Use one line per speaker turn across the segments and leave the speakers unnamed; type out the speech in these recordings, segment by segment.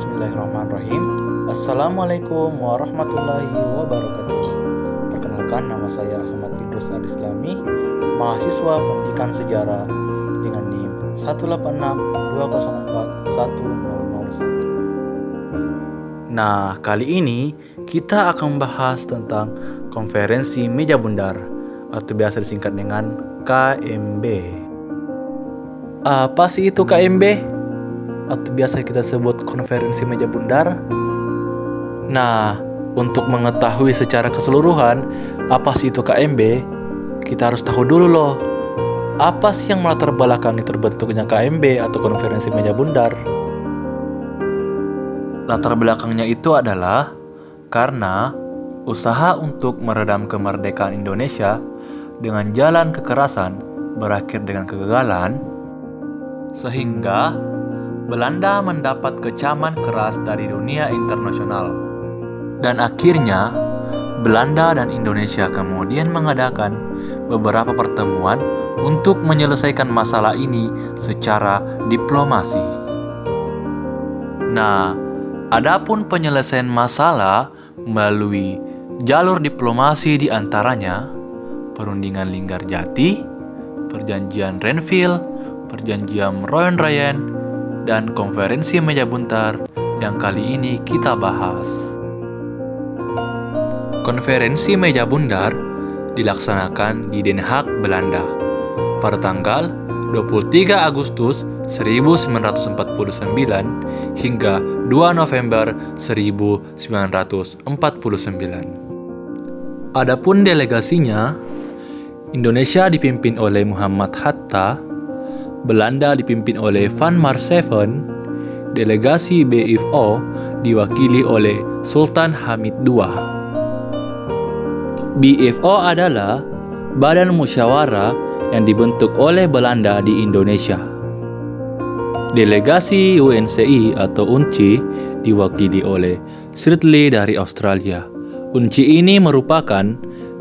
Bismillahirrahmanirrahim. Assalamualaikum warahmatullahi wabarakatuh. Perkenalkan, nama saya Ahmad Idrus Al-Islami, mahasiswa Pendidikan Sejarah dengan NIM 186204101. Nah, kali ini kita akan membahas tentang Konferensi Meja Bundar atau biasa disingkat dengan KMB. Apa sih itu KMB? Atau biasa kita sebut Konferensi Meja Bundar. Nah, untuk mengetahui secara keseluruhan apa sih itu KMB, kita harus tahu dulu loh, apa sih yang melatar belakangi terbentuknya KMB atau Konferensi Meja Bundar. Latar belakangnya itu adalah karena usaha untuk meredam kemerdekaan Indonesia dengan jalan kekerasan berakhir dengan kegagalan, sehingga Belanda mendapat kecaman keras dari dunia internasional. Dan akhirnya, Belanda dan Indonesia kemudian mengadakan beberapa pertemuan untuk menyelesaikan masalah ini secara diplomasi. Nah, adapun penyelesaian masalah melalui jalur diplomasi di antaranya Perundingan Linggarjati, Perjanjian Renville, Perjanjian Royan-Royan, dan Konferensi Meja Bundar yang kali ini kita bahas. Konferensi Meja Bundar dilaksanakan di Den Haag, Belanda pada tanggal 23 Agustus 1949 hingga 2 November 1949. Adapun delegasinya, Indonesia dipimpin oleh Muhammad Hatta, Belanda dipimpin oleh Van Maarschaveen, delegasi BIFO diwakili oleh Sultan Hamid II. BIFO adalah badan musyawarah yang dibentuk oleh Belanda di Indonesia. Delegasi UNCI atau UNCI diwakili oleh Shirley dari Australia. UNCI ini merupakan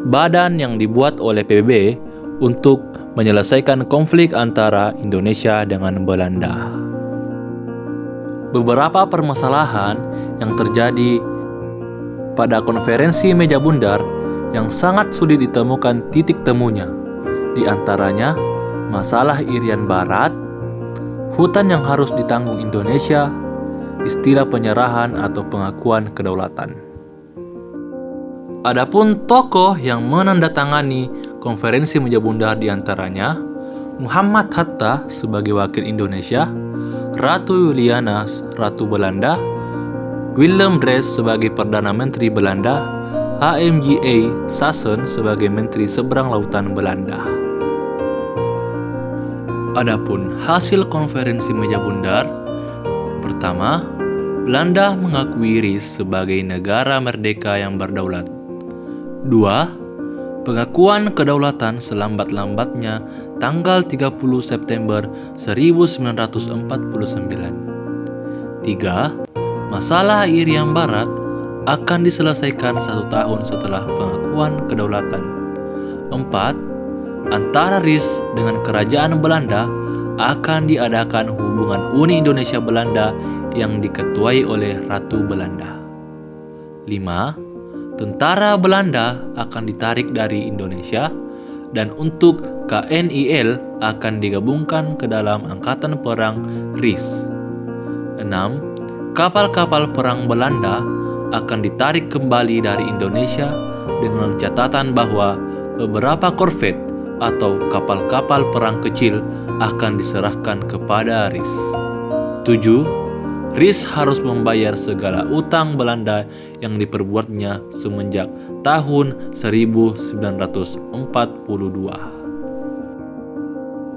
badan yang dibuat oleh PBB untuk menyelesaikan konflik antara Indonesia dengan Belanda. Beberapa permasalahan yang terjadi pada Konferensi Meja Bundar yang sangat sulit ditemukan titik temunya, di antaranya masalah Irian Barat, hutan yang harus ditanggung Indonesia, istilah penyerahan atau pengakuan kedaulatan. Adapun tokoh yang menandatangani Konferensi Meja Bundar diantaranya Muhammad Hatta sebagai wakil Indonesia, Ratu Juliana Ratu Belanda, Willem Drees sebagai Perdana Menteri Belanda, HMGA Sassoon sebagai Menteri Seberang Lautan Belanda. Adapun hasil Konferensi Meja Bundar, pertama, Belanda mengakui RIS sebagai negara merdeka yang berdaulat. 2. Pengakuan kedaulatan selambat-lambatnya tanggal 30 September 1949. 3. Masalah Irian Barat akan diselesaikan 1 tahun setelah pengakuan kedaulatan. 4. Antara RIS dengan Kerajaan Belanda akan diadakan hubungan Uni Indonesia Belanda yang diketuai oleh Ratu Belanda. 5. Tentara Belanda akan ditarik dari Indonesia dan untuk KNIL akan digabungkan ke dalam Angkatan Perang RIS. 6. Kapal-kapal perang Belanda akan ditarik kembali dari Indonesia dengan catatan bahwa beberapa korvet atau kapal-kapal perang kecil akan diserahkan kepada RIS. 7. RIS harus membayar segala utang Belanda yang diperbuatnya semenjak tahun 1942.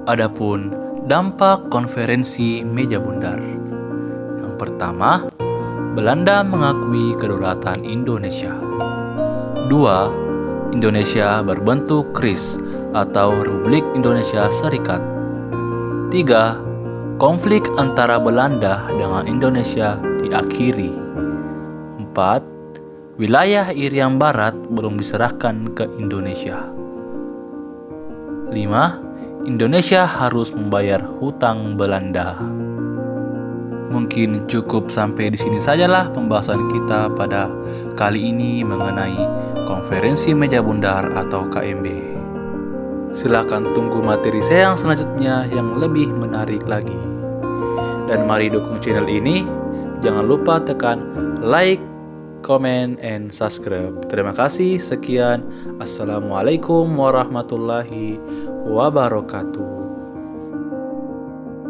Adapun dampak Konferensi Meja Bundar. Yang pertama, Belanda mengakui kedaulatan Indonesia. 2. Indonesia berbentuk RIS atau Republik Indonesia Serikat. 3. Konflik antara Belanda dengan Indonesia diakhiri. 4. Wilayah Irian Barat belum diserahkan ke Indonesia. 5. Indonesia harus membayar hutang Belanda. Mungkin cukup sampai di sini sajalah pembahasan kita pada kali ini mengenai Konferensi Meja Bundar atau KMB. Silakan tunggu materi saya yang selanjutnya yang lebih menarik lagi. Dan mari dukung channel ini. Jangan lupa tekan like, comment, and subscribe. Terima kasih. Sekian. Assalamualaikum warahmatullahi wabarakatuh.